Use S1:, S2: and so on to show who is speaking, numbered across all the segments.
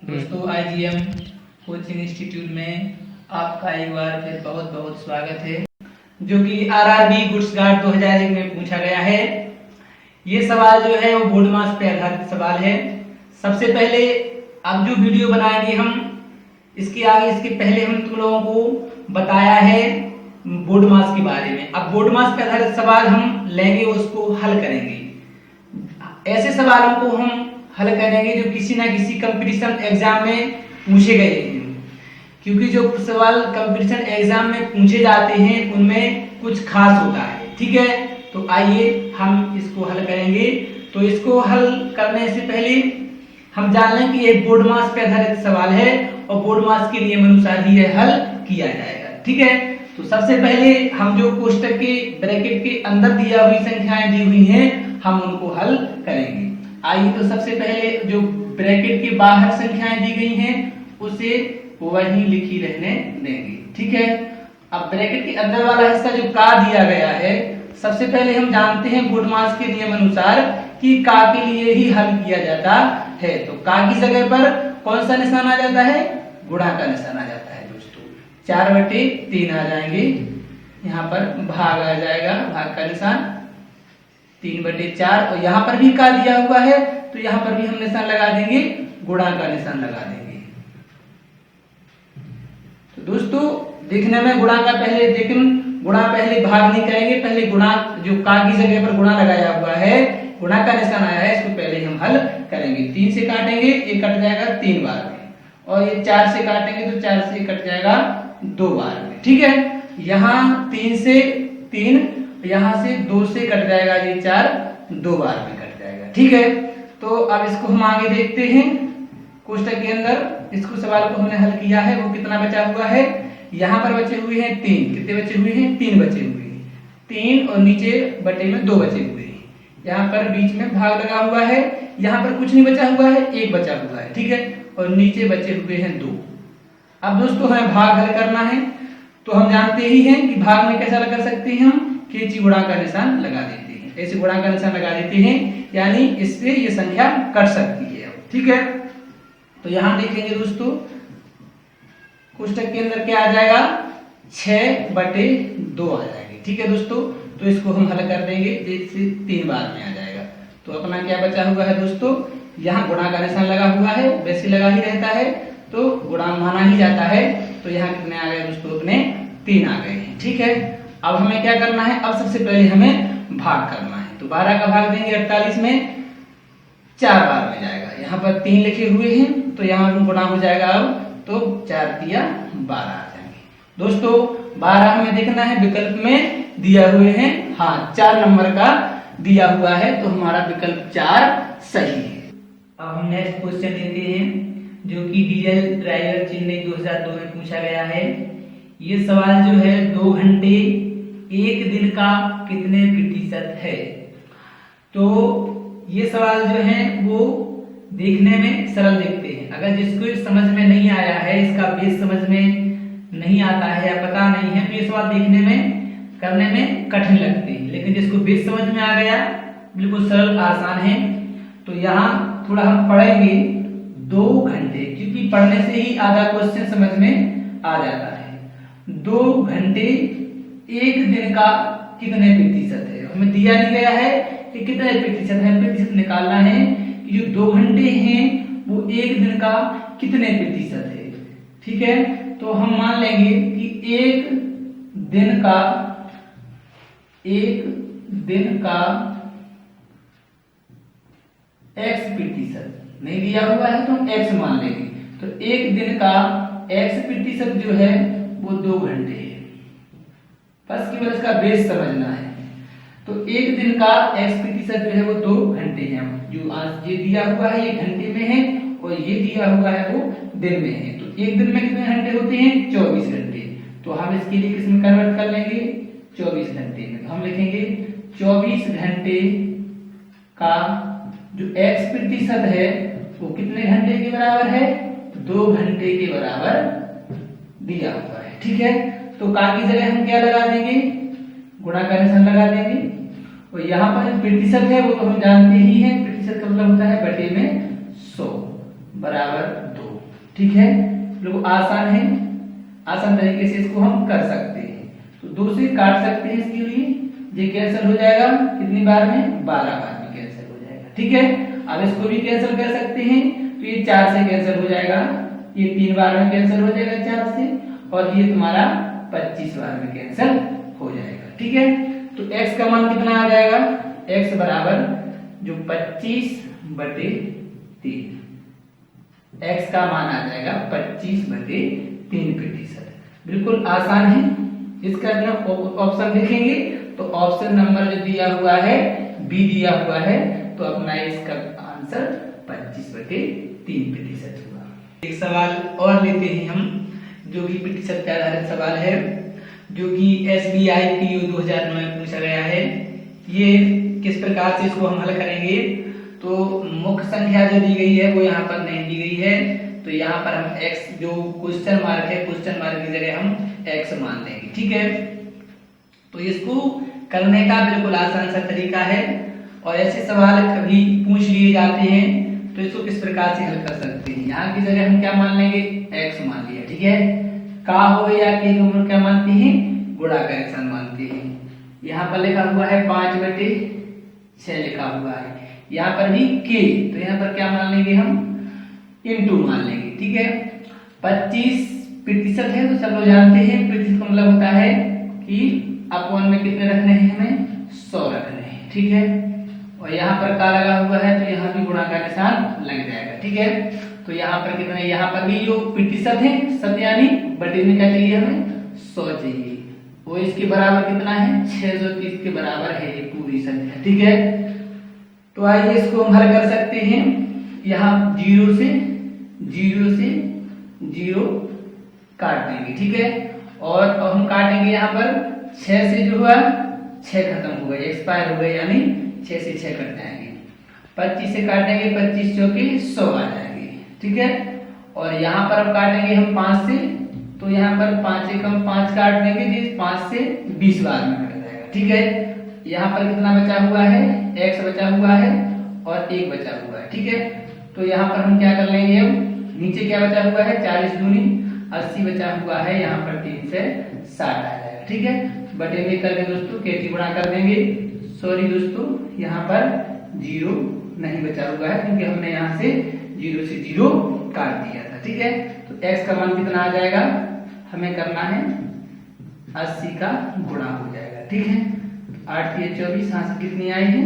S1: दोस्तों IgM coaching institute में आपका एक बार फिर बहुत बहुत स्वागत है। जो कि आरआरबी गुड्स गार्ड 2001 में पूछा गया है। ये सवाल जो है वो बोर्ड मार्क्स पे आधारित सवाल है। सबसे पहले अब जो वीडियो बनाएंगे हम इसके पहले हम तुम लोगों को बताया है बोर्ड मार्क्स के बारे में। अब बोर्ड मार्क्स पे आधारित सवाल हम लेंगे, उसको हल करेंगे। ऐसे सवालों को हम हल करेंगे जो किसी ना किसी कंपटीशन एग्जाम में पूछे गए हैं, क्योंकि जो सवाल कंपटीशन एग्जाम में पूछे जाते हैं उनमें कुछ खास होता है। ठीक है, तो आइए हम इसको हल करेंगे। तो इसको हल करने से पहले हम जान लें कि एक बोर्ड मार्क्स पे आधारित सवाल है और बोर्ड मार्क्स के नियम अनुसार ही यह हल किया जाएगा। ठीक है, तो सबसे पहले हम जो कोष्टक के ब्रैकेट के अंदर दिया हुई संख्याएं दी हुई हैं हम उनको हल करेंगे। आइए, तो सबसे पहले जो ब्रैकेट के बाहर संख्याएं दी गई हैं उसे वही लिखी रहने देंगे। ठीक है, अब ब्रैकेट के अंदर वाला हिस्सा जो का दिया गया है, सबसे पहले हम जानते हैं बोर्ड मार्क्स के नियम अनुसार कि का के लिए ही हल किया जाता है। तो का की जगह पर कौन सा निशान आ जाता है? गुणा का निशान आ जाता है दोस्तों। 4/3 आ जाएंगे, यहाँ पर भाग आ जाएगा, भाग का निशान 3/4। और यहाँ पर भी का दिया हुआ है तो यहाँ पर भी हम निशान लगा देंगे, गुणा का निशान लगा देंगे। तो दोस्तों देखने में गुणा का पहले, लेकिन गुणा पहले भाग नहीं करेंगे, पहले गुणा जो का की जगह पर गुणा लगाया हुआ है, गुणा का निशान आया है, इसको पहले हम हल करेंगे। 3 से काटेंगे, ये कट जाएगा 3 बार में, और ये 4 से काटेंगे तो 4 से कट जाएगा 2 बार में। ठीक है, यहाँ 3 से 3, यहाँ से 2 से कट जाएगा, ये 4 2 बार में कट जाएगा। ठीक है, तो अब इसको हम आगे देखते हैं। कोष्टक के अंदर इसको सवाल को हमने हल किया है, वो कितना बचा हुआ है? यहाँ पर बचे हुए हैं 3। कितने बचे हुए हैं? 3 बचे हुए हैं। 3 और नीचे बटे में 2 बचे हुए हैं। यहाँ पर बीच में भाग लगा हुआ है, यहाँ पर कुछ नहीं बचा हुआ है, 1 बचा हुआ है। ठीक है, और नीचे बचे हुए हैं 2। अब दोस्तों हमें भाग हल करना है, तो हम जानते ही हैं कि भाग में कैसा कर सकते हैं हम? कैंची गुणा का निशान लगा देते हैं, ऐसे गुणा का निशान लगा देते हैं, यानी इससे ये संख्या कट सकती है। ठीक है, तो यहां देखेंगे दोस्तों कोष्टक के अंदर क्या आ जाएगा? 6/2 आ जाएगी। ठीक है दोस्तों, तो इसको हम हल कर देंगे, जैसे 3 बार में आ जाएगा। तो अपना क्या बचा हुआ है दोस्तों? यहाँ गुणा का निशान लगा हुआ है, वैसे लगा ही रहता है तो गुणा माना ही जाता है। तो यहाँ कितने आ गए दोस्तों? अपने 3 आ गए हैं। ठीक है, अब हमें क्या करना है? अब सबसे पहले हमें भाग करना है। तो 12 का भाग देंगे 48 में, 4 बार में जाएगा। यहाँ पर 3 लिखे हुए हैं तो यहाँ गुणा हो जाएगा, अब तो 4 तिया 12 आ जाएंगे। दोस्तों 12 हमें देखना है, विकल्प में दिया हुए हैं, हाँ 4 नंबर का दिया हुआ है, तो हमारा विकल्प 4 सही है। अब हम नेक्स्ट क्वेश्चन लेते हैं, जो कि डीजल ड्राइवर चेन्नई 2002 में पूछा गया है। ये सवाल जो है 2 घंटे 1 दिन का कितने प्रतिशत है? तो ये सवाल जो है वो देखने में सरल दिखते हैं। अगर जिसको समझ में नहीं आया है, इसका बेस समझ में नहीं आता है या पता नहीं है, तो ये सवाल देखने में करने में कठिन लगते हैं। लेकिन जिसको बेस समझ में आ गया, बिल्कुल सरल आसान है। तो यहाँ थोड़ा हम पढ़ेंगे 2 घंटे, क्योंकि पढ़ने से ही आधा क्वेश्चन समझ में आ जाता है। 2 घंटे 1 दिन का कितने प्रतिशत है? हमें दिया नहीं गया है कि कितने प्रतिशत है, प्रतिशत निकालना है कि जो 2 घंटे हैं वो 1 दिन का कितने प्रतिशत है। ठीक है, तो हम मान लेंगे कि 1 दिन का x प्रतिशत नहीं दिया हुआ है तो हम x मान लेंगे। तो 1 दिन का x प्रतिशत जो है वो 2 घंटे है। बस केवल इसका बेस समझना है। तो 1 दिन का x प्रतिशत जो है वो 2 घंटे है। जो आज ये दिया हुआ है ये घंटे में है, और ये दिया हुआ है वो दिन में है। तो 1 दिन में कितने घंटे होते हैं? 24 घंटे। तो हम इसके लिए किस में कन्वर्ट कर लेंगे? 24 घंटे में। हम लिखेंगे 24 घंटे का जो x प्रतिशत है वो कितने घंटे के बराबर है? 2 घंटे के बराबर दिया हुआ है। ठीक है, तो का की जगह हम क्या लगा देंगे? गुणा का निशान लगा देंगे। और यहाँ पर जो प्रतिशत है वो तो हम जानते ही हैं, प्रतिशत का मतलब होता है बटे में 100। बराबर 2। ठीक है, बिल्कुल आसान है, आसान तरीके से इसको हम कर सकते हैं। तो 2 से काट सकते हैं इसके लिए, ये कैंसिल हो जाएगा कितनी बार में, 12 बार में कैंसिल हो जाएगा। ठीक है, अब इसको भी कैंसिल कर सकते हैं, तो ये 4 से कैंसिल हो जाएगा, ये 3 बार में कैंसिल हो जाएगा 4 से, और ये तुम्हारा 25 बार में कैंसिल हो जाएगा। ठीक है, तो x का मान कितना आ जाएगा, x बराबर जो 25/3, x का मान आ जाएगा 25/3%। बिल्कुल आसान है। इसका ऑप्शन देखेंगे तो ऑप्शन नंबर जो दिया हुआ है बी दिया हुआ है, तो अपना इसका आंसर 25/3% हुआ। एक सवाल और लेते हैं हम, जो कि प्रतिशत पे आधारित सवाल है, जो कि SBI PO 2009 में पूछा गया है। ये किस प्रकार से इसको हम हल करेंगे, तो मुख्य संख्या जो दी गई है वो यहाँ पर नहीं दी गई है, तो यहाँ पर हम x जो क्वेश्चन मार्क है, क्वेश्चन मार्क की जगह हम x मान लेंगे। ठीक है, तो इसको करने का बिल्कुल आसान सा तरीका है, और ऐसे सवाल कभी पूछ लिए जाते हैं तो इसको किस प्रकार से हल कर सकते हैं। यहाँ की जगह हम क्या मान लेंगे, x मान लिया। ठीक है, का हो या के को हम क्या मानते हैं, गुणा का एक्शन मानते हैं। यहाँ पर लिखा हुआ है 5/6 लिखा हुआ है, यहाँ पर भी k, तो यहाँ पर क्या मान लेंगे हम, इनटू मान लेंगे। ठीक है, 25% है तो सब लोग जानते हैं प्रतिशत का मतलब होता है कि अपॉन में कितने रखने हैं, हमें 100 रखने हैं। ठीक है, और यहाँ पर का लगा हुआ है तो यहाँ भी गुणा का निशान लग जाएगा। ठीक है, तो यहाँ पर कितना है, यहाँ पर भी जो प्रतिशत है शत यानी बटे में क्या चाहिए, हमें 100 चाहिए, वो इसके बराबर कितना है, 630 के बराबर है ये पूरी संख्या। ठीक है, तो आइए इसको हम हल कर सकते हैं। यहाँ 0 से 0 काट देंगे। ठीक है, और अब हम काटेंगे यहाँ पर 6 से जो हुआ 6 खत्म हो गए, एक्सपायर हो गए, यानी 6 से 6 कट जाएंगे। 25 से काटेंगे, 25 चौके 100 आ जाएंगे। ठीक है, और यहाँ पर अब काटेंगे हम 5 से, तो यहाँ पर 5 से कम 5 काट देंगे, जिस 5 से 20 बार में कट जाएगा। ठीक है, यहाँ पर कितना बचा हुआ है, x बचा हुआ है और 1 बचा हुआ है। ठीक है, तो यहाँ पर हम क्या कर लेंगे, अब नीचे क्या बचा हुआ है, 40 दूनी 80 बचा हुआ है, यहाँ पर 3 से 60 आ जाएगा। ठीक है, बटे में करके दोस्तों केटी गुणा कर देंगे। सॉरी दोस्तों, यहाँ पर 0 नहीं बचा हुआ है, क्योंकि हमने यहाँ से 0 से 0 काट दिया था। ठीक है, तो x का मान कितना आ जाएगा, हमें करना है 80 का गुणा हो जाएगा। ठीक है, 8 3 24, यहाँ से कितनी आई है,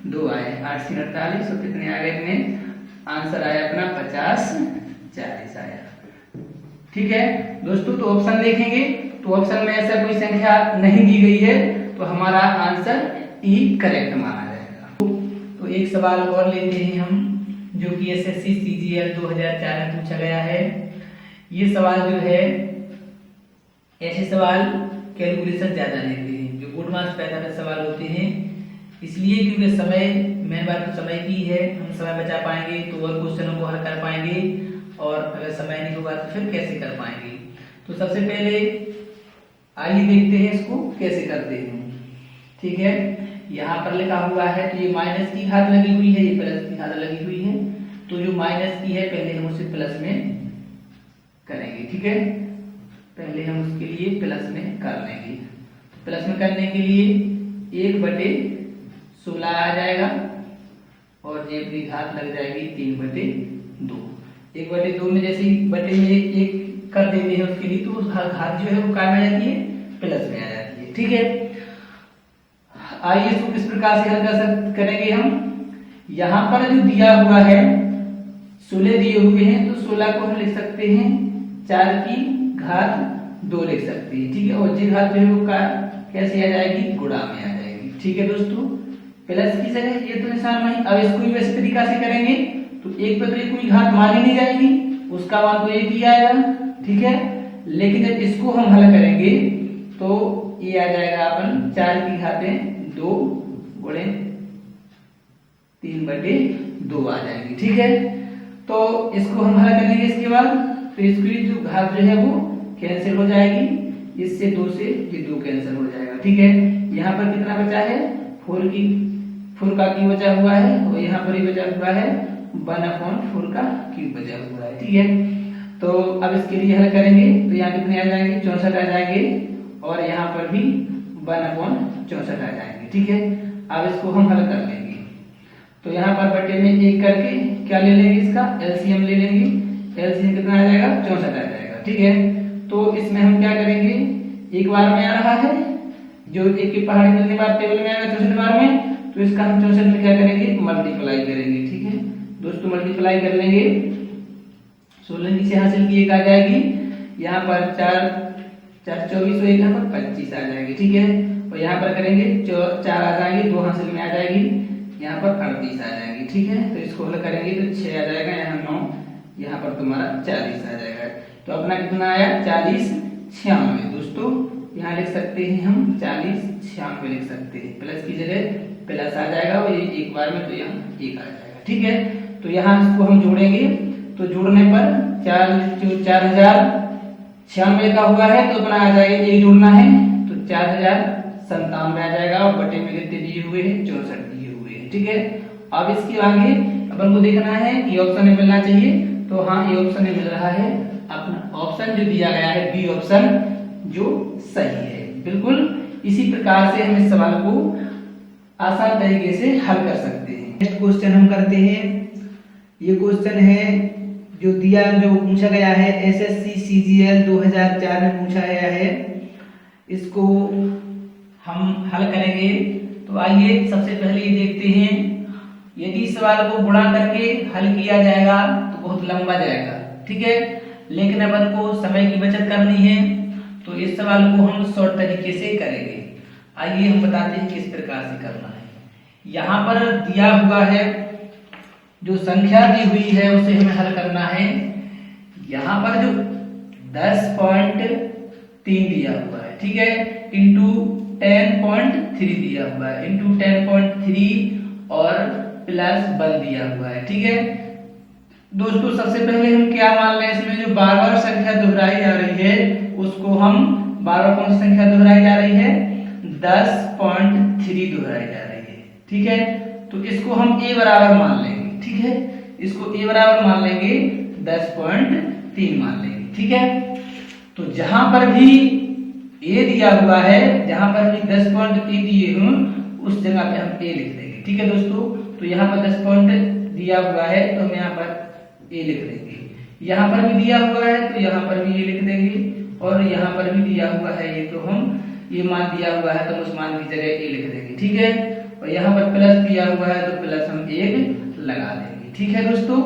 S1: 2 आए, 8 3 48, तो कितने आ गए इतने, आंसर आया अपना 50 40 आया। ठीक है दोस्तों, तो ऑप्शन देखेंगे तो ऑप्शन में ऐसा कोई संख्या नहीं दी गई है, तो हमारा आंसर ई करेक्ट माना जाएगा। तो एक सवाल और लेते हैं हम, जो कि SSC CGL 2004 में पूछा गया है। ये सवाल जो है, ऐसे सवाल कैलकुलेशन ज्यादा लेते हैं, जो गुड मार्क्स पैदा के सवाल होते हैं, इसलिए क्योंकि समय, मेन बात तो समय की है, हम समय बचा पाएंगे तो और क्वेश्चनों को हल कर पाएंगे, और अगर समय नहीं होगा तो फिर कैसे कर पाएंगे। तो सबसे पहले आइए देखते हैं इसको कैसे करते हैं। ठीक है, यहाँ पर लिखा हुआ है, तो ये माइनस की घात लगी हुई है, ये प्लस की घात लगी हुई है, तो जो माइनस की है पहले हम उसे प्लस में करेंगे। ठीक है, पहले हम उसके लिए प्लस में कर लेंगे। प्लस में करने के लिए 1/16 आ जाएगा, और ये अपनी घात लग जाएगी 3/2। 1/2 में जैसे बटे में एक कर देते हैं उसके लिए, तो उस घात जो है वो क्या में आ जाती है, प्लस में आ जाती है। ठीक है, आइए इसको किस प्रकार से हल करेंगे हम। यहाँ पर जो दिया हुआ है 16 दिए हुए हैं, तो 16 को हम लिख सकते हैं 4 की घात 2 लिख सकते हैं। ठीक है, और जी घात जो है वो कैसे आ जाएगी, गुणा में आ जाएगी। ठीक है दोस्तों, प्लस की जगह ये तो निशान नहीं, अब इसको भी इस तरीका से करेंगे तो 1 पे तो कोई घात मानी नहीं जाएगी, उसका मान तो 1 ही आएगा। ठीक है, लेकिन जब इसको हम हल करेंगे तो ये आ जाएगा अपन 4 की घातें 2 गुणे 3/2 आ जाएगी। ठीक है, तो इसको हम हल करेंगे, इसके बाद तो इसकी जो घात जो है वो कैंसिल हो जाएगी, इससे 2 से ये 2 कैंसिल हो जाएगा। ठीक है, यहाँ पर कितना बचा है, 4 का की बचा हुआ है, और यहाँ पर ही बचा हुआ है 1/4 का क्यूब बचा हुआ है। ठीक है, तो अब इसके लिए हल करेंगे तो यहाँ कितने आ जाएंगे, 64 आ जाएंगे और यहाँ पर भी 1/64 आ जाएंगे। ठीक है, अब इसको हम हल कर लेंगे तो यहाँ पर बटे में 1 करके क्या ले लेंगे, इसका एलसीएम ले लेंगे। एलसीएम कितना आ जाएगा, 64 आ जाएगा। ठीक है, तो इसमें हम क्या करेंगे, एक बार में आ रहा है जो एक की पहाड़ी मिलने बाद टेबल में आएगा 64 बार में, तो इसका हम 64 में क्या करेंगे, मल्टीप्लाई करेंगे। ठीक है दोस्तों, मल्टीप्लाई कर लेंगे, 16 नीचे हासिल की 1 आ जाएगी, यहाँ पर 4 4 24 और यहाँ पर 25 आ जाएगी। ठीक है, और यहाँ पर करेंगे 4 आ जाएंगे, 2 हासिल में आ जाएगी, यहाँ पर 38 आ जाएंगी। ठीक है, तो इसको हल करेंगे तो 6 आ जाएगा, यहाँ 9, यहाँ पर तुम्हारा 40 आ जाएगा। तो अपना कितना आया, 40 96। दोस्तों यहाँ लिख सकते हैं हम 40 96 लिख सकते हैं, प्लस की जगह प्लस आ जाएगा और ये एक बार में तो यहाँ 1 आ जाएगा। ठीक है, तो यहाँ इसको हम जोड़ेंगे तो जोड़ने पर 4096 का हुआ है तो अपना आ जाएगा, एक जोड़ना है तो 4097 आ जाएगा और बटे में कितने दिए हुए हैं, 64 दिए हुए हैं। ठीक है, अब इसके आगे अपन को देखना है कि ऑप्शन में मिलना चाहिए, तो हाँ ये ऑप्शन में मिल रहा है, अपना ऑप्शन जो दिया गया है बी ऑप्शन जो सही है। बिल्कुल इसी प्रकार से हम इस सवाल को आसान तरीके से हल कर सकते हैं। नेक्स्ट क्वेश्चन हम करते हैं, ये क्वेश्चन है जो पूछा गया है एसएससी सीजीएल 2004 में पूछा गया है, इसको हम हल करेंगे। तो आइए सबसे पहले ये देखते हैं, यदि सवाल को गुणा करके हल किया जाएगा तो बहुत लंबा जाएगा। ठीक है, लेकिन अपन को समय की बचत करनी है तो इस सवाल को हम शॉर्ट तरीके से करेंगे। आइए हम बताते हैं किस प्रकार से करना है। यहाँ पर दिया हुआ है जो संख्या दी हुई है उसे हमें हल करना है। यहाँ पर जो 10.3 दिया हुआ है, ठीक है, इंटू 10.3 दिया हुआ है, इंटू 10.3 और प्लस 1 दिया हुआ है। ठीक है दोस्तों, सबसे पहले हम क्या मान लें, इसमें जो बार बार संख्या दोहराई जा रही है उसको हम बार बार कौन सी संख्या दोहराई जा रही है, 10.3 दोहराई जा रही है। ठीक है, तो इसको हम a बराबर मान लेंगे। ठीक है, इसको a बराबर मान लेंगे, 10.3 मान लेंगे। ठीक है, तो जहां पर भी a दिया हुआ है, जहां पर भी 10.3 दिए हों उस जगह पे हम a लिख देंगे। ठीक है दोस्तों, तो यहाँ पर 10 पॉइंट दिया हुआ है तो हम यहाँ पर a लिख देंगे, यहाँ पर भी दिया हुआ है तो यहाँ पर भी a लिख देंगे, और यहाँ पर भी दिया हुआ है ये, तो हम ये मान दिया हुआ है तो उस मान की जगह a लिख देंगे। ठीक है, और यहाँ पर प्लस दिया हुआ है तो प्लस हम 1 लगा देंगे। ठीक है दोस्तों,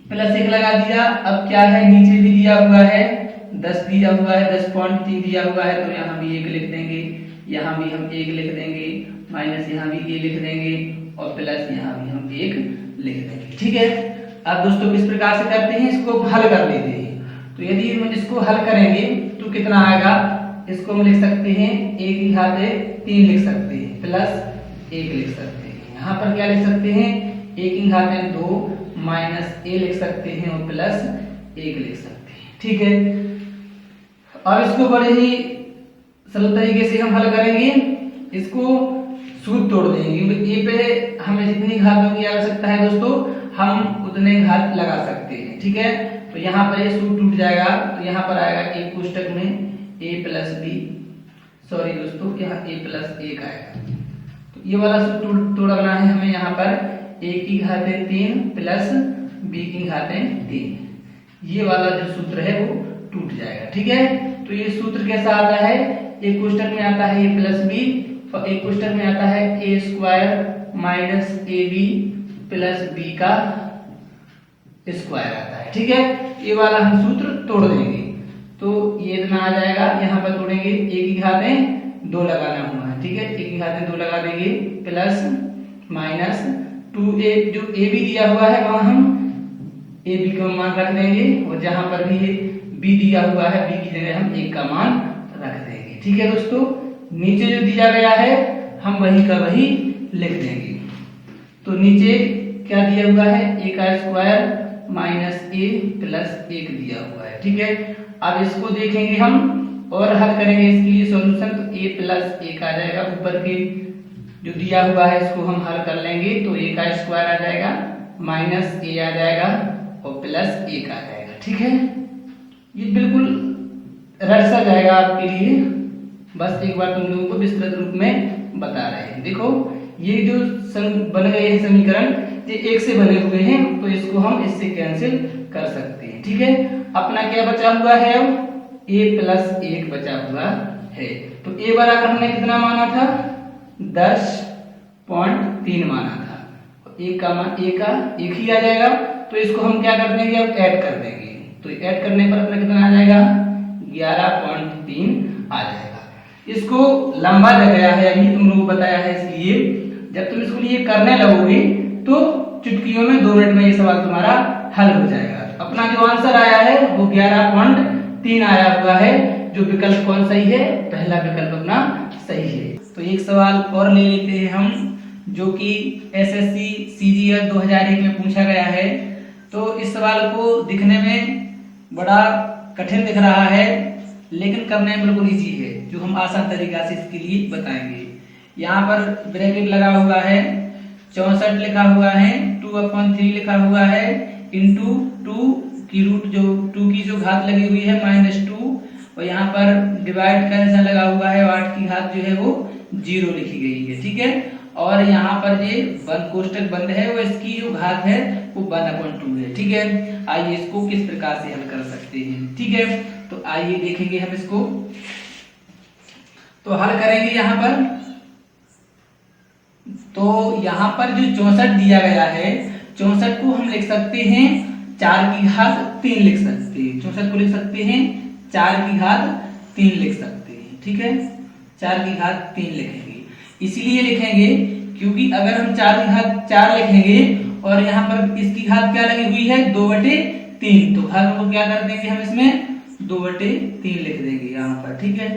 S1: प्लस 1 लगा दिया। अब क्या है, नीचे भी दिया हुआ है 10 दिया हुआ है, 10.3 दिया हुआ है तो यहाँ भी 1 लिख देंगे, यहाँ भी हम 1 लिख देंगे, माइनस यहाँ भी a लिख देंगे और प्लस यहाँ भी हम 1 लिख देंगे। ठीक है, अब दोस्तों किस प्रकार से करते हैं, इसको हल कर लेते हैं। तो यदि हम इसको हल करेंगे तो कितना आएगा, इसको हम लिख सकते हैं 1 की घाते 3 लिख सकते हैं, प्लस 1 लिख सकते हैं। यहाँ पर क्या लिख सकते हैं, 1 की घाते 2 माइनस a लिख सकते हैं और प्लस 1 लिख सकते हैं। ठीक है, अब इसको बड़े ही सरल तरीके से हम हल करेंगे, इसको सूत्र तोड़ देंगे क्योंकि a पे हमें जितनी घातों की आवश्यकता है दोस्तों हम उतने घात लगा सकते हैं। ठीक है, तो यहाँ पर ये सूत्र टूट जाएगा, तो यहाँ पर आएगा एक कोष्टक में a प्लस b, सॉरी दोस्तों यहाँ a प्लस 1 आएगा। तो ये वाला सूत्र तोड़ना है हमें, यहाँ पर a की घाते 3 प्लस b की घाते 3, ये वाला जो सूत्र है वो टूट जाएगा। ठीक है, तो ये सूत्र कैसा आता है, एक कोष्टक में आता है a प्लस b और एक कोष्टक में आता है a square minus ab plus b का स्क्वायर आता है। ठीक है, ये वाला हम सूत्र तोड़ देंगे तो ये इतना आ जाएगा, यहाँ पर तोड़ेंगे a की घाते 2 लगाना हुआ है। ठीक है, a की घाते 2 लगा देंगे, प्लस माइनस 2a, जो a भी दिया हुआ है वहां हम a b का मान रख देंगे, और जहां पर भी b दिया हुआ है b की जगह हम 1 का मान रख देंगे। ठीक है दोस्तों, नीचे जो दिया गया है हम वही का वही लिख देंगे। तो नीचे क्या दिया हुआ है, a का स्क्वायर माइनस a प्लस 1 दिया हुआ है। ठीक है, अब इसको देखेंगे हम और हल करेंगे इसके लिए सॉल्यूशन, तो a प्लस 1 आ जाएगा ऊपर के जो दिया हुआ है इसको हम हल कर लेंगे तो a का स्क्वायर आ जाएगा माइनस a आ जाएगा और प्लस a का आ जाएगा। ठीक है, ये बिल्कुल रट सा जाएगा आपके लिए, बस एक बार तुम लोगों को विस्तृत रूप में बता रहे हैं। देखो ये जो बन गए हैं समीकरण ये एक से बने हुए हैं तो इसको हम इससे कैंसिल कर सकते हैं। ठीक है, अपना क्या बचा हुआ है, अब a प्लस 1 बचा हुआ है। तो a बराबर हमने कितना माना था, 10.3 माना था। a का मान a का 1 ही आ जाएगा तो इसको हम क्या कर देंगे, अब ऐड कर देंगे। तो ऐड करने पर अपना कितना आ जाएगा, 11.3 आ जाएगा। इसको लंबा लग गया है, अभी तुम लोगों को बताया है, इसलिए जब तुम इसको लिए करने लगोगे तो चुटकियों में 2 मिनट में ये सवाल तुम्हारा हल हो जाएगा। अपना जो आंसर आया है वो 11.3 आया हुआ है। जो विकल्प कौन सही है, पहला विकल्प अपना सही है। तो एक सवाल और ले लेते हैं हम, जो कि एसएससी सीजीएल 2001 में पूछा गया है। तो इस सवाल को दिखने में बड़ा कठिन दिख रहा है लेकिन करने में बिल्कुल इजी है, जो हम आसान तरीका से इसके लिए बताएंगे। यहाँ पर ब्रैकेट लगा हुआ है, 64 लिखा हुआ है, 2/3 लिखा हुआ है, इंटू 2 की रूट जो 2 की जो घात लगी हुई है -2, और यहाँ पर डिवाइड का निशान लगा हुआ है, 8 की घात जो है वो 0 लिखी गई है। ठीक है, और यहाँ पर ये बंद कोष्टक बंद है, वो इसकी जो घात है वो 1/2 है। ठीक है, आइए इसको किस प्रकार से हल कर सकते हैं। ठीक है, तो आइए देखेंगे हम इसको। तो हल करेंगे यहाँ पर, तो यहाँ पर जो 64 दिया गया है, 64 को हम लिख सकते हैं 4 की घात 3 लिख सकते हैं। 64 को लिख सकते हैं 4 की घात 3 लिख सकते हैं। ठीक है, 4 की घात 3 लिखेंगे, इसीलिए लिखेंगे क्योंकि अगर हम 4 की घात 4 लिखेंगे और यहाँ पर इसकी घात क्या लगी हुई है, 2/3, तो घात को क्या कर देंगे हम इसमें 2/3 लिख देंगे यहाँ पर। ठीक है,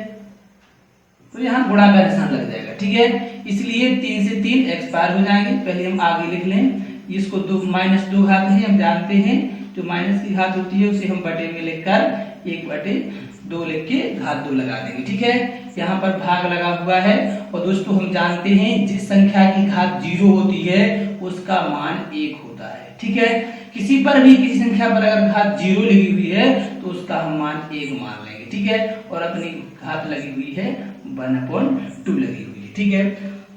S1: तो यहाँ गुणा का निशान लग जाएगा। ठीक है, इसलिए 3 से 3 एक्सपायर हो जाएंगे। पहले हम आगे लिख लें, इसको -2 घात है, हम जानते हैं जो माइनस की घात होती है उसे हम बटे में लिखकर 1/2 लिख के घात 2 लगा देंगे। ठीक है, यहाँ पर भाग लगा हुआ है, और दोस्तों हम जानते हैं जिस संख्या की घात 0 होती है उसका मान 1 होता है। ठीक है, किसी पर भी किसी संख्या पर अगर घात 0 लगी हुई है तो उसका हम मान 1 मान लेंगे। ठीक है, और अपनी घात लगी हुई है 1/2 लगी हुई है। ठीक है,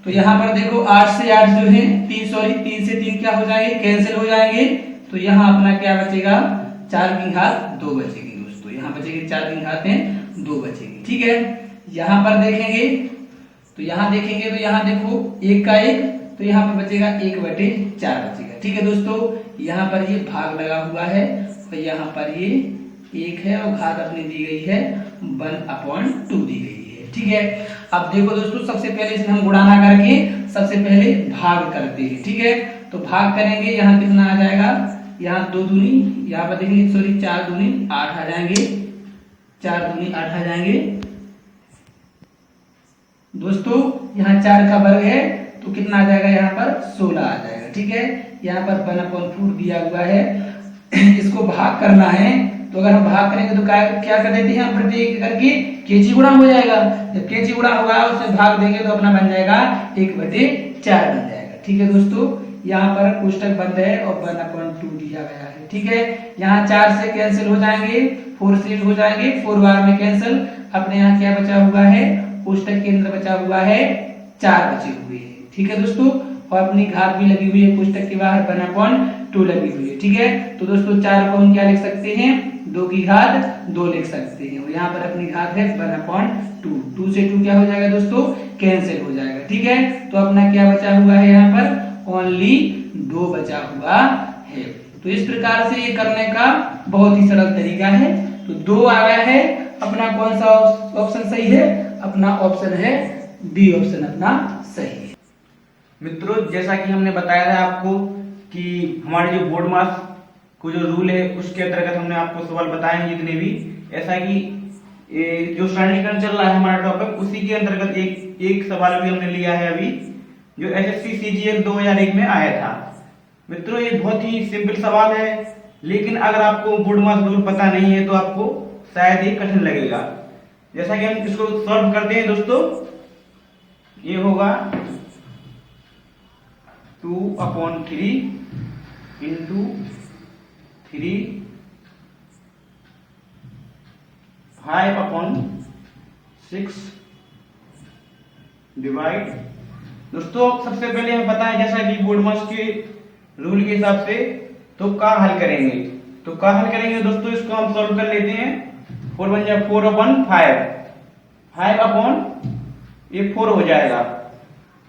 S1: तो यहाँ पर देखो 8 से 8 जो है 3 से 3 क्या हो जाएंगे, कैंसिल हो जाएंगे। तो यहाँ अपना क्या बचेगा, 4 की घात 2 बचेगी दोस्तों। यहाँ बचेगी 4 की घात में 2 बचेगी। ठीक है, यहाँ पर देखेंगे तो यहाँ देखेंगे तो यहाँ देखो 1 का 1, तो यहाँ पर बचेगा 1/4 बचेगा। ठीक है दोस्तों, यहाँ पर ये भाग लगा हुआ है और यहाँ पर ये 1 है और घात अपनी दी गई है 1/2 दी गई है। ठीक है, अब देखो दोस्तों सबसे पहले इसे हम गुणा ना करके सबसे पहले भाग करते हैं। ठीक है, तो भाग करेंगे, यहाँ कितना आ जाएगा, यहाँ 2 दूनी, यहाँ पर देखेंगे सॉरी 4 दूनी 8 आ जाएंगे, 4 दूनी 8 आ जाएंगे दोस्तों। यहाँ 4 का वर्ग है तो कितना आ जाएगा, यहाँ पर 16 आ जाएगा। ठीक है, यहाँ पर 1/4 दिया हुआ है, इसको भाग करना है तो अगर हम भाग करेंगे तो क्या कर देते हैं हम, प्रत्येक करके केजी गुणा हो जाएगा। जब केजी गुणा होगा उससे भाग देंगे तो अपना बन जाएगा 1/4 बन जाएगा। ठीक है दोस्तों, यहाँ पर कोष्टक बंद है और 1/2 दिया गया है। ठीक है, यहाँ 4 से कैंसिल हो जाएंगे, 4 से हो जाएंगे, 4 बार में कैंसिल। अपने यहाँ क्या बचा हुआ है, कोष्टक के अंदर बचा हुआ है 4 बचे हुए हैं। ठीक है दोस्तों, और अपनी घात भी लगी हुई है कोष्टक के बाहर 1/2 लगी हुई है। ठीक है, तो दोस्तों 4 को हम क्या लिख सकते हैं, 2 की घात 2 लिख सकते हैं, और यहाँ पर अपनी घात है 1/2। 2 से 2 क्या हो जाएगा दोस्तों, कैंसिल हो जाएगा। ठीक है, तो अपना क्या बचा हुआ है, यहाँ पर ओनली 2 बचा हुआ है। तो इस प्रकार से ये करने का बहुत ही सरल तरीका है। तो 2 आ गया है, अपना कौन सा ऑप्शन सही है, अपना ऑप्शन है बी ऑप्शन अपना सही है।
S2: मित्रों, जैसा कि हमने बताया है आपको कि हमारे जो बोर्ड मास को जो रूल है उसके अंतर्गत हमने आपको सवाल बताए हैं जितने भी, ऐसा कि जो सरलीकरण चल रहा है हमारा टॉपिक, उसी के अंतर्गत एक सवाल भी हमने लिया है अभी, जो एसएससी सीजीएल 2001 में आया था। मित्रों, ये बहुत ही सिंपल सवाल है, लेकिन अगर आपको बोर्ड मास रूल पता नहीं है तो आपको शायद ही कठिन लगेगा। जैसा कि हम इसको सॉल्व करते हैं दोस्तों, ये होगा 2/3 इंटू 3 5/6 डिवाइड। दोस्तों सबसे पहले हमें पता है जैसा कि बोर्डमास के रूल के हिसाब से तो का हल करेंगे, तो का हल करेंगे दोस्तों इसको हम सॉल्व कर लेते हैं। 4 बन जाए 4/5, 5/4 हो जाएगा।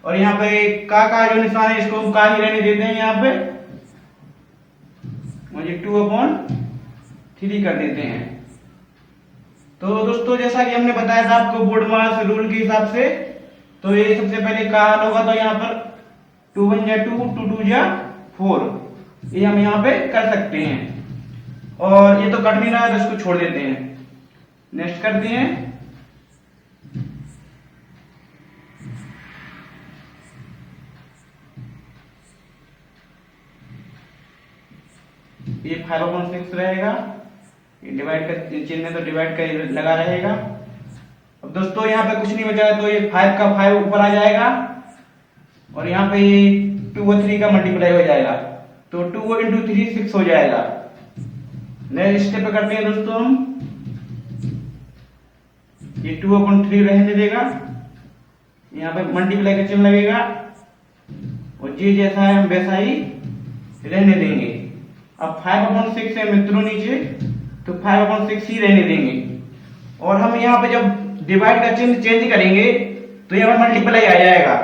S2: और यहाँ पे का जो निशान है इसको हम का ही रहने देते हैं, यहाँ पे मुझे 2/3 कर देते हैं। तो दोस्तों जैसा कि हमने बताया था आपको बोर्डमास रूल के हिसाब से, तो ये सबसे पहले का हल होगा। तो यहाँ पर 2 1 जा 2, 2 2 जा 4, ये हम यहाँ पे कर सकते हैं। और ये तो कट नहीं रहा है तो इसको छोड़ देते हैं। नेक्स्ट करते हैं, ये 5/6 रहेगा, ये डिवाइड का चिन्ह तो डिवाइड का लगा रहेगा। अब दोस्तों यहाँ पे कुछ नहीं बचा है तो ये 5 का 5 ऊपर आ जाएगा और यहाँ पे 2 और 3 का मल्टीप्लाई हो जाएगा, तो 2 इंटू 3 6 हो जाएगा। नेक्स्ट स्टेप पे करते हैं दोस्तों हम, ये 2/3 रहने देगा, यहाँ पे मल्टीप्लाई का चिन्ह लगेगा और ये जैसा है हम वैसा ही रहने देंगे। अब 5/6 है मित्रों नीचे, तो 5/6 ही रहने देंगे। और हम यहाँ पे जब डिवाइड का चिन्ह चेंज करेंगे तो यहाँ पर मल्टीप्लाई आ जाएगा,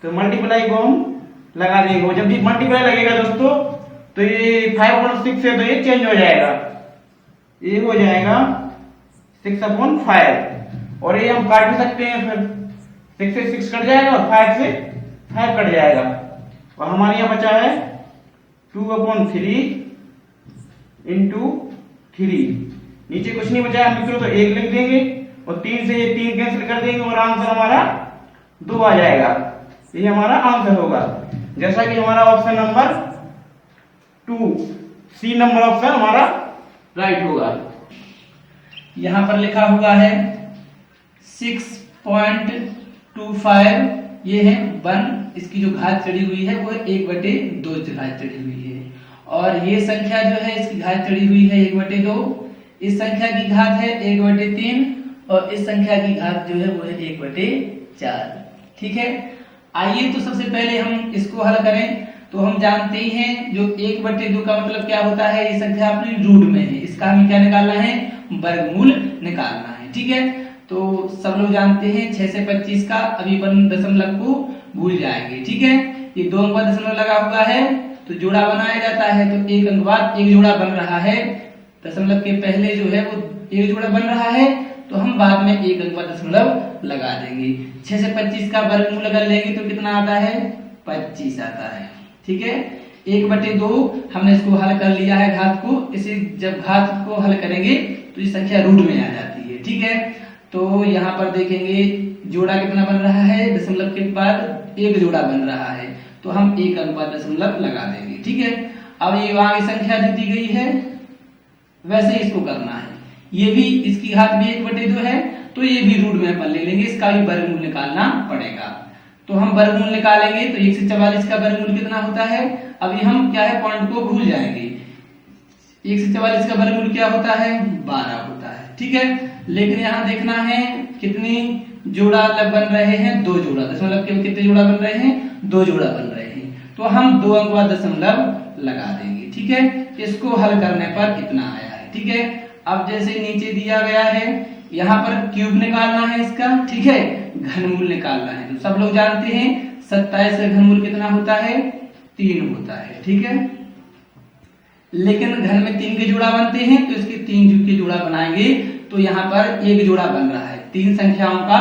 S2: तो मल्टीप्लाई को हम लगा देंगे। जब ये मल्टीप्लाई लगेगा दोस्तों तो ये 5/6 है तो ये चेंज हो जाएगा, ये हो जाएगा 6/5। और ये हम काट भी सकते हैं, फिर 6 से 6 कट जाएगा और 5 से 5 कट जाएगा। और हमारे यहाँ बचा है 2/3 इंटू 3, नीचे कुछ नहीं बचा है मित्रों तो 1 लिख देंगे और 3 से ये 3 कैंसिल कर देंगे और आंसर हमारा 2 आ जाएगा। ये हमारा आंसर होगा, जैसा कि हमारा option number 2 C number option हमारा राइट होगा।
S1: यहाँ पर लिखा हुआ है 6.25, ये है 1, इसकी जो घात चढ़ी हुई है वो 1/2 घात चढ़ी हुई है। और ये संख्या जो है इसकी घात चढ़ी हुई है 1/2, इस संख्या की घात है 1/3 और इस संख्या की घात जो है वो है 1/4। ठीक है, आइए तो सबसे पहले हम इसको हल करें। तो हम जानते ही हैं जो 1/2 का मतलब क्या होता है, ये संख्या अपनी रूट में है, इसका हमें क्या निकालना है, वर्गमूल निकालना है। ठीक है, तो सब लोग जानते हैं 6 से 25 का अभी अपन दशमलव को भूल जाएंगे। ठीक है, ये 2 अंक का दशमलव लगा हुआ है तो जोड़ा बनाया जाता है, तो 1 अंक बाद 1 जोड़ा बन रहा है, दशमलव के पहले जो है वो 1 जोड़ा बन रहा है, तो हम बाद में 1 अंक का दशमलव लगा देंगे। 6 से 25 का वर्गमूल अगर लेंगे तो कितना आता है, 25 आता है। ठीक है, 1/2 हमने इसको हल कर लिया है घात को, इसे जब घात को हल करेंगे तो ये संख्या रूट में आ जाती है। ठीक है, तो यहाँ पर देखेंगे जोड़ा कितना बन रहा है, दशमलव के बाद 1 जोड़ा बन रहा है, तो हम 1 अंक का दशमलव लगा देंगे। ठीक है, अब ये वहां की संख्या जो दी गई है वैसे ही इसको करना है, ये भी इसकी घात भी 1/2 है तो ये भी रूट में अपन ले लेंगे, इसका भी वर्गमूल निकालना पड़ेगा। तो हम वर्गमूल निकालेंगे तो 1 से 44 का वर्गमूल कितना होता है, अभी हम क्या है पॉइंट को भूल जाएंगे। 1 से 44 का वर्गमूल क्या होता है, 12 होता है। ठीक है, लेकिन यहाँ देखना है कितनी जोड़ा बन रहे हैं, 2 जोड़ा, दशमलव के कितने जोड़ा बन रहे हैं, 2 जोड़ा बन रहे हैं, तो हम 2 अंक का दशमलव लगा देंगे। ठीक है, इसको हल करने पर इतना आया है। ठीक है, अब जैसे नीचे दिया गया है यहाँ पर क्यूब निकालना है इसका। ठीक है, घनमूल निकालना है, तो सब लोग जानते हैं 27 का घनमूल कितना होता है, 3 होता है। ठीक है, लेकिन घन में 3 के जोड़ा बनते हैं तो इसके 3 के जोड़ा बनाएंगे तो यहाँ पर 1 जोड़ा बन रहा है, 3 संख्याओं का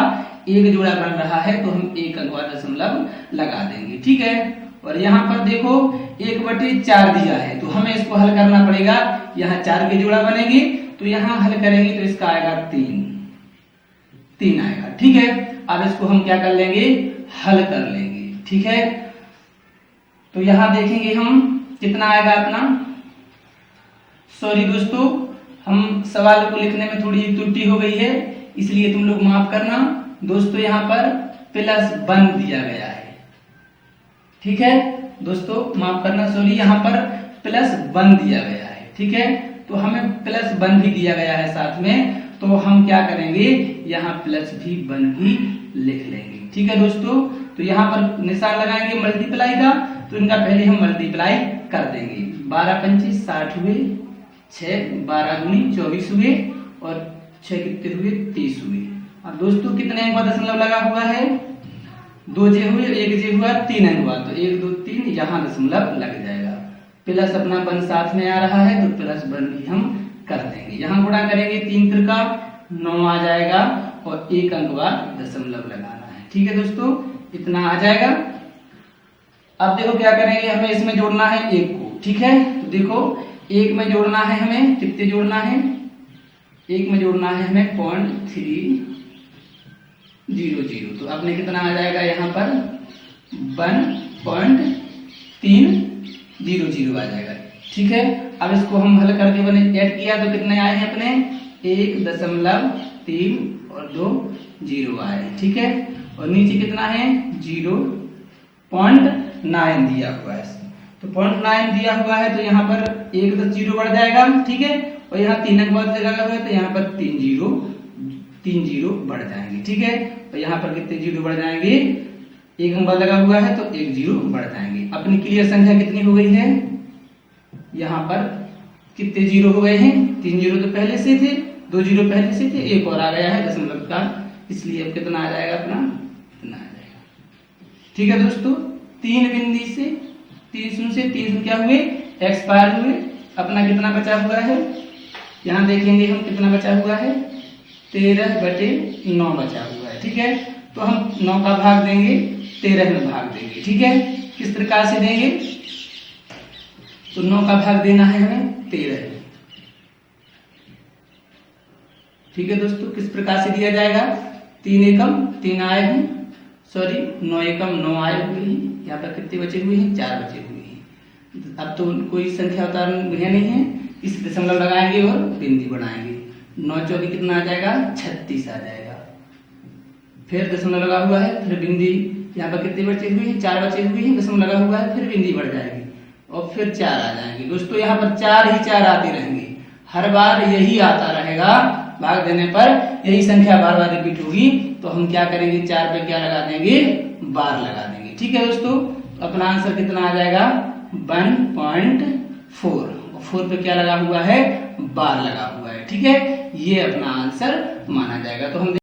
S1: 1 जोड़ा बन रहा है, तो हम 1 अंक का दशमलव लगा देंगे। ठीक है, और यहाँ पर देखो 1/4 दिया है तो हमें इसको हल करना पड़ेगा, यहाँ 4 के जोड़ा बनेंगे तो यहाँ हल करेंगे तो इसका आएगा 3 आएगा। ठीक है, अब इसको हम क्या कर लेंगे, हल कर लेंगे। ठीक है, तो यहाँ देखेंगे हम कितना आएगा अपना, सॉरी दोस्तों हम सवाल को लिखने में थोड़ी त्रुटि हो गई है, इसलिए तुम लोग माफ करना दोस्तों, यहाँ पर +1 दिया गया है। ठीक है, दोस्तों माफ करना सॉरी, यहाँ पर +1 दिया गया है, ठीक है। तो हमें +1 भी दिया गया है साथ में, तो हम क्या करेंगे यहाँ +1 भी लिख लेंगे, ठीक है दोस्तों। तो यहाँ पर निशान लगाएंगे मल्टीप्लाई का, तो इनका पहले हम मल्टीप्लाई कर देंगे। 12 पंचे 60 हुए, 6 12 दूनी 24 हुए और 6 कितने हुए 30 हुए। अब दोस्तों कितने अंक का दशमलव लगा हुआ है, 2 जे हुए, 1 जे हुआ, 3 अंक हुआ, तो 1 2 3 यहाँ दशमलव लग जाएगा। प्लस अपना 1 साथ में आ रहा है, तो +1 भी हम कर देंगे। यहाँ गुणा करेंगे 3 त्रिका 9 आ जाएगा और 1 अंक बाद दशमलव लगाना है, ठीक है दोस्तों, इतना आ जाएगा। अब देखो क्या करेंगे, हमें इसमें जोड़ना है 1 को, ठीक है। तो देखो 1 में जोड़ना है हमें, कितने जोड़ना है, 1 में जोड़ना है हमें 0.300, तो अपने कितना आ जाएगा यहाँ पर 1.300 आ जाएगा, ठीक है। अब इसको हम हल करके बने ऐड किया तो कितने आए हैं अपने 1.3 और 2 0 आए, ठीक है। और नीचे कितना है 0.9 दिया हुआ है, तो 0.9 दिया हुआ है, तो यहाँ पर 1 10 0 बढ़ जाएगा, ठीक है। और यहाँ 3 अंक बाद लगा हुआ है, तो यहाँ पर 3 0 बढ़ जाएंगे, ठीक है। और यहाँ पर कितने 0 बढ़ जाएंगे, 1 अंक बाद लगा हुआ है तो 1 0 बढ़ जाएंगे। अपनी क्लियर संख्या कितनी हो गई है, यहाँ पर कितने 0 हो गए हैं, 3 0 तो पहले से थे, 2 0 पहले से थे, 1 और आ गया है दशमलव का, इसलिए अब कितना आ जाएगा अपना, इतना आ जाएगा, ठीक है दोस्तों। 3 बिंदी से 3 शून्य से 3 शून्य क्या हुए, एक्स पार हुए। अपना कितना बचा हुआ है, यहाँ देखेंगे हम कितना बचा हुआ है, 13/9 बचा हुआ है, ठीक है। तो हम 9 का भाग देंगे 13 में भाग देंगे, ठीक है। किस प्रकार से देंगे, तो 9 का भाग देना है हमें 13 में, ठीक है दोस्तों। किस प्रकार से दिया जाएगा, 3 एकम 3 आए हैं, सॉरी 9 एकम 9 आए हुए हैं, यहाँ पर कितने बचे हुए हैं 4 बचे हुए हैं। अब तो कोई संख्या उतारना नहीं है, इस दशमलव लगाएंगे और बिंदी बढ़ाएंगे, 9 चौकी कितना आ जाएगा 36 आ जाएगा। फिर दशमलव लगा हुआ है, फिर बिंदी, यहाँ पर कितने बचे हुए हैं 4 बचे हुए हैं, दशमलव लगा हुआ है, फिर बिंदी बढ़ जाएगी और फिर 4 आ जाएंगे। दोस्तों यहाँ पर 4 ही 4 आते रहेंगे, हर बार यही आता रहेगा, भाग देने पर यही संख्या बार बार रिपीट होगी। तो हम क्या करेंगे, 4 पे क्या लगा देंगे, बार लगा देंगे, ठीक है दोस्तों। अपना आंसर कितना आ जाएगा 1.4, और 4 पे क्या लगा हुआ है, बार लगा हुआ है, ठीक है। ये अपना आंसर माना जाएगा। तो हम